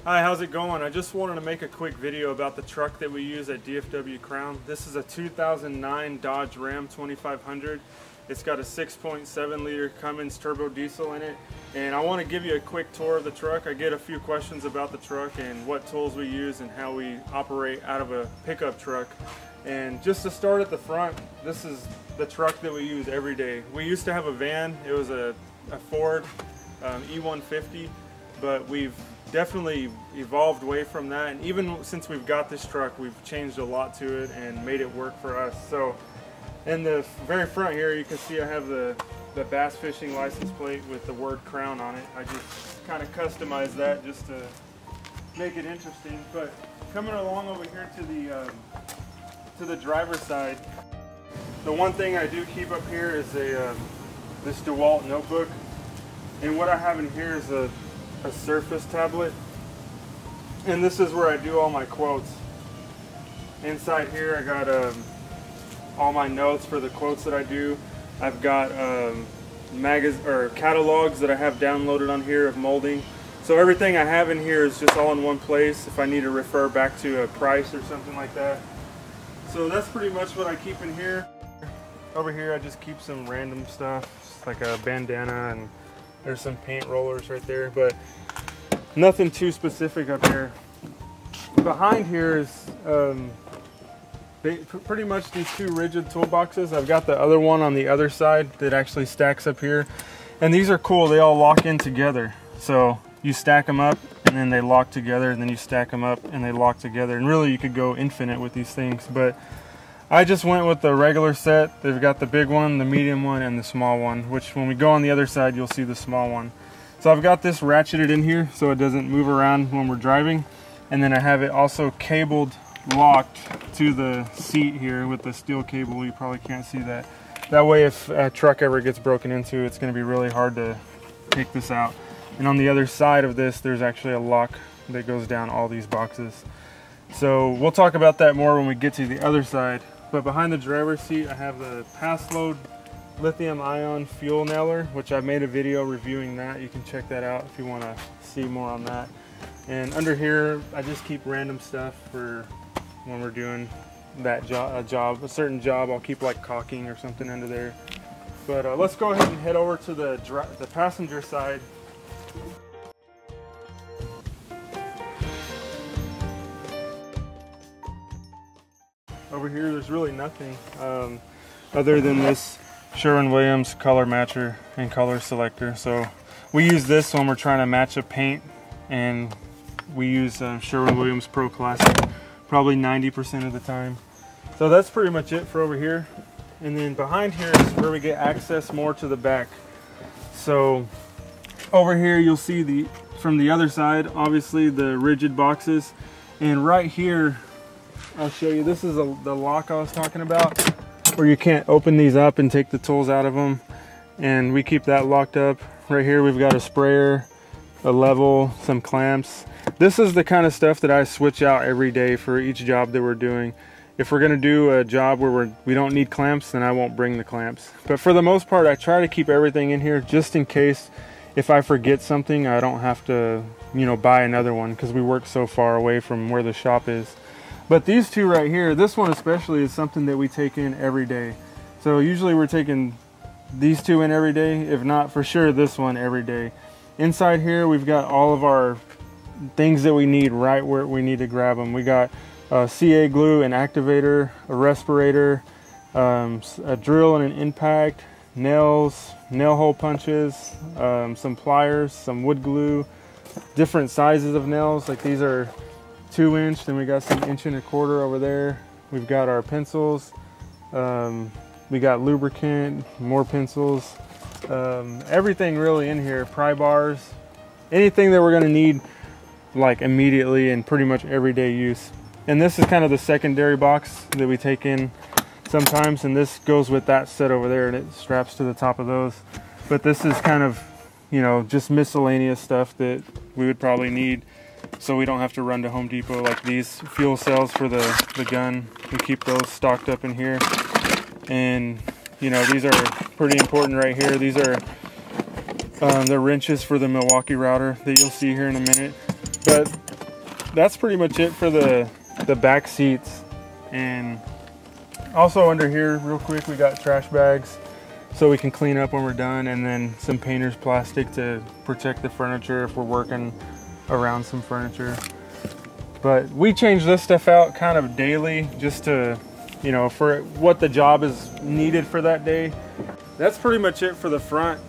Hi, how's it going? I just wanted to make a quick video about the truck that we use at DFW Crown. This is a 2009 Dodge Ram 2500. It's got a 6.7 liter Cummins turbo diesel in it, and I want to give you a quick tour of the truck. I get a few questions about the truck and what tools we use and how we operate out of a pickup truck. And just to start at the front, this is the truck that we use every day. We used to have a van. It was a Ford E150, but we've definitely evolved away from that, and even since we've got this truck, we've changed a lot to it and made it work for us. So in the very front here, you can see I have the bass fishing license plate with the word Crown on it. I just kind of customized that just to make it interesting. But coming along over here to the driver's side, the one thing I do keep up here is this DeWalt notebook, and what I have in here is a Surface tablet, and this is where I do all my quotes. Inside here I got all my notes for the quotes that I do. I've got catalogs that I have downloaded on here of molding. So everything I have in here is just all in one place if I need to refer back to a price or something like that. So that's pretty much what I keep in here. Over here I just keep some random stuff, just like a bandana, and there's some paint rollers right there, but nothing too specific up here. Behind here is pretty much these two rigid toolboxes. I've got the other one on the other side that actually stacks up here, and these are cool. They all lock in together. So you stack them up and then they lock together, and then you stack them up and they lock together, and really you could go infinite with these things, but I just went with the regular set. They've got the big one, the medium one, and the small one, which when we go on the other side, you'll see the small one. So I've got this ratcheted in here so it doesn't move around when we're driving. And then I have it also cabled, locked to the seat here with the steel cable. You probably can't see that. That way if a truck ever gets broken into, it's going to be really hard to take this out. And on the other side of this, there's actually a lock that goes down all these boxes. So we'll talk about that more when we get to the other side. But behind the driver's seat, I have the pass load lithium ion fuel nailer, which I made a video reviewing that. You can check that out if you want to see more on that. And under here, I just keep random stuff for when we're doing that a certain job. I'll keep like caulking or something under there. But let's go ahead and head over to the passenger side. Over here, there's really nothing other than this Sherwin-Williams color matcher and color selector. So we use this when we're trying to match a paint, and we use Sherwin-Williams Pro Classic probably 90% of the time. So that's pretty much it for over here. And then behind here is where we get access more to the back. So over here you'll see from the other side, obviously the rigid boxes, and right here I'll show you. This is the lock I was talking about, where you can't open these up and take the tools out of them, and we keep that locked up. Right here we've got a sprayer, a level, some clamps. This is the kind of stuff that I switch out every day for each job that we're doing. If we're going to do a job where we don't need clamps, then I won't bring the clamps. But for the most part, I try to keep everything in here just in case if I forget something, I don't have to, buy another one, because we work so far away from where the shop is. But these two right here, this one especially, is something that we take in every day. So usually we're taking these two in every day, if not for sure this one every day. Inside here we've got all of our things that we need right where we need to grab them. We got CA glue, an activator, a respirator, a drill and an impact, nails, nail hole punches, some pliers, some wood glue, different sizes of nails. Like these are 2-inch, then we got some 1.25 inch over there. We've got our pencils, we got lubricant, more pencils, everything really in here, pry bars, anything that we're going to need like immediately and pretty much everyday use. And this is kind of the secondary box that we take in sometimes, and this goes with that set over there, and it straps to the top of those. But this is kind of, just miscellaneous stuff that we would probably need, so we don't have to run to Home Depot. Like these fuel cells for the gun, we keep those stocked up in here. And these are pretty important right here. These are the wrenches for the Milwaukee Router that you'll see here in a minute. But that's pretty much it for the back seats. And also under here real quick, we got trash bags so we can clean up when we're done, and then some painter's plastic to protect the furniture if we're working around some furniture. But we change this stuff out kind of daily just to, you know, for what the job is needed for that day. That's pretty much it for the front.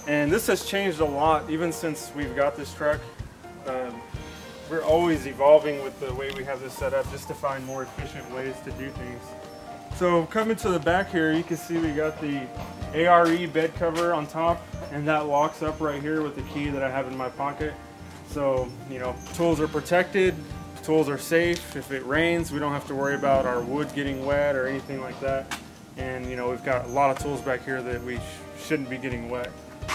And this has changed a lot even since we've got this truck. We're always evolving with the way we have this set up just to find more efficient ways to do things. So coming to the back here, you can see we got the ARE bed cover on top, and that locks up right here with the key that I have in my pocket. So, you know, tools are protected, tools are safe. If it rains, we don't have to worry about our wood getting wet or anything like that. And, you know, we've got a lot of tools back here that we shouldn't be getting wet.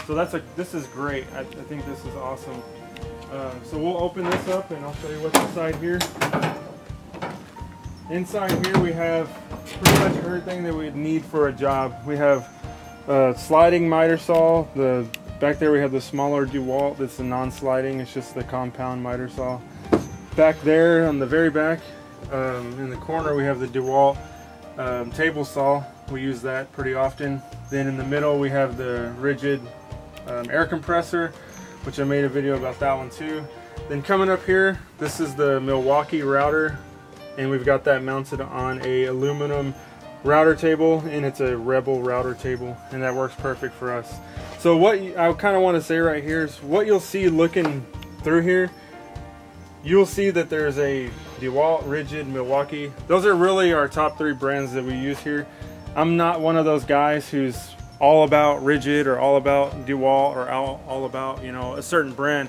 So this is great. I think this is awesome. So we'll open this up and I'll show you what's inside here. Inside here we have pretty much everything that we'd need for a job. We have a sliding miter saw. Back there we have the smaller DeWalt that's the non-sliding. It's just the compound miter saw. Back there on the very back, in the corner, we have the DeWalt table saw. We use that pretty often. Then in the middle we have the rigid air compressor, which I made a video about that one too. Then coming up here, this is the Milwaukee Router, and we've got that mounted on a aluminum router table, and it's a Rebel router table, and that works perfect for us. So what I kind of want to say right here is what you'll see looking through here, you'll see that there's a DeWalt, Rigid, Milwaukee. Those are really our top 3 brands that we use here. I'm not one of those guys who's all about Rigid or all about DeWalt or all about, you know, a certain brand.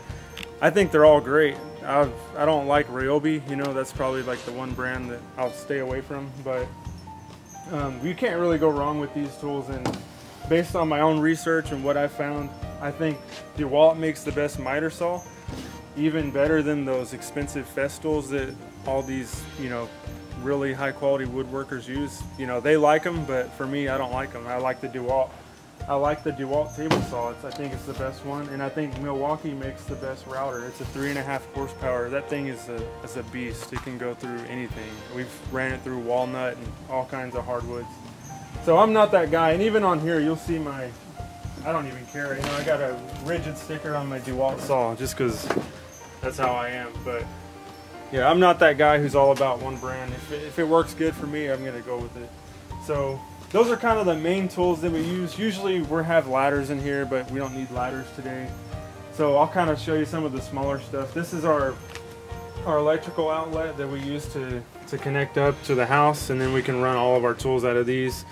I think they're all great. I don't like Ryobi, you know, that's probably like the one brand that I'll stay away from, but you can't really go wrong with these tools. And based on my own research and what I found, I think DeWalt makes the best miter saw, even better than those expensive Festools that all these, you know, really high quality woodworkers use. You know, they like them, but for me, I don't like them. I like the DeWalt. I like the DeWalt table saw. I think it's the best one, and I think Milwaukee makes the best router. It's a 3.5 horsepower. That thing is a beast. It can go through anything. We've ran it through walnut and all kinds of hardwoods. So I'm not that guy, and even on here, you'll see I don't even care. You know, I got a Rigid sticker on my DeWalt saw just because that's how I am. But yeah, I'm not that guy who's all about one brand. If it works good for me, I'm gonna go with it. So those are kind of the main tools that we use. Usually we have ladders in here, but we don't need ladders today. So I'll kind of show you some of the smaller stuff. This is our electrical outlet that we use to connect up to the house, and then we can run all of our tools out of these.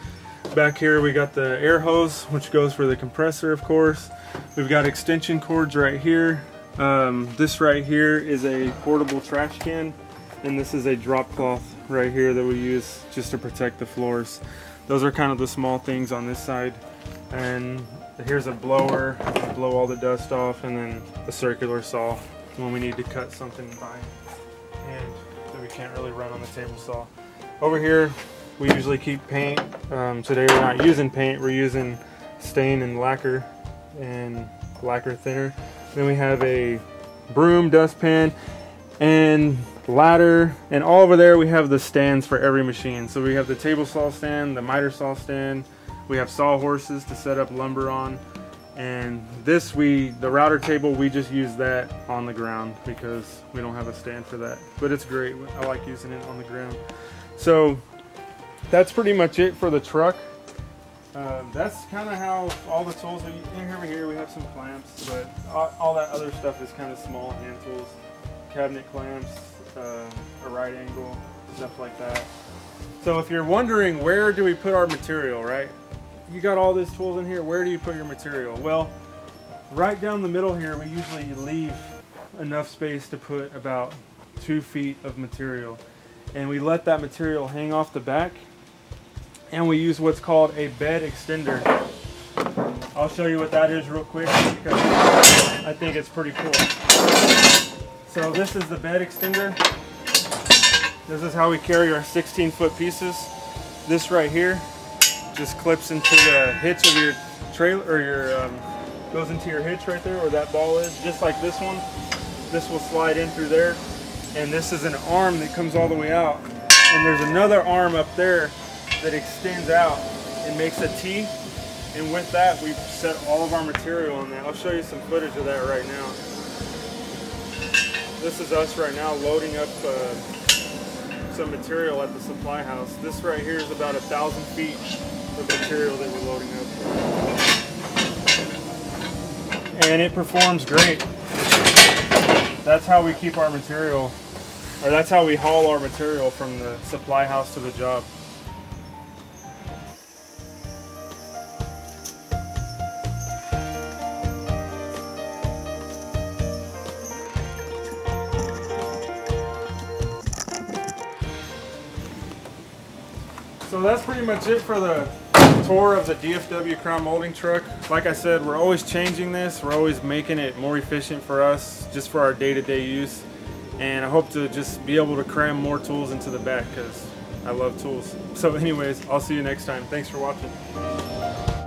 Back here we got the air hose, which goes for the compressor, of course. We've got extension cords right here. This right here is a portable trash can, and this is a drop cloth right here that we use just to protect the floors. Those are kind of the small things on this side. And here's a blower to blow all the dust off, and then a circular saw when we need to cut something by hand that we can't really run on the table saw. Over here we usually keep paint. Today we're not using paint, we're using stain and lacquer thinner. Then we have a broom, dustpan, and ladder, and all over there we have the stands for every machine. So we have the table saw stand, the miter saw stand, we have saw horses to set up lumber on, and the router table, we just use that on the ground because we don't have a stand for that, but it's great. I like using it on the ground. So that's pretty much it for the truck. That's kind of how all the tools over here we have some clamps, but all that other stuff is kind of small hand tools, cabinet clamps, a right angle, stuff like that. So if you're wondering where do we put our material, right? You got all these tools in here, where do you put your material? Well, right down the middle here we usually leave enough space to put about 2 feet of material, and we let that material hang off the back, and we use what's called a bed extender. I'll show you what that is real quick because I think it's pretty cool. So this is the bed extender. This is how we carry our 16-foot pieces. This right here just clips into the hitch of your trailer, or goes into your hitch right there where that ball is, just like this one. This will slide in through there, and this is an arm that comes all the way out, and there's another arm up there that extends out and makes a T, and with that we've set all of our material on that. I'll show you some footage of that right now. This is us right now loading up some material at the supply house. This right here is about 1,000 feet of material that we're loading up. And it performs great. That's how we keep our material, or that's how we haul our material from the supply house to the job. So that's pretty much it for the tour of the DFW Crown molding truck. Like I said, we're always changing this. We're always making it more efficient for us, just for our day-to-day use. And I hope to just be able to cram more tools into the back because I love tools. So anyways, I'll see you next time. Thanks for watching.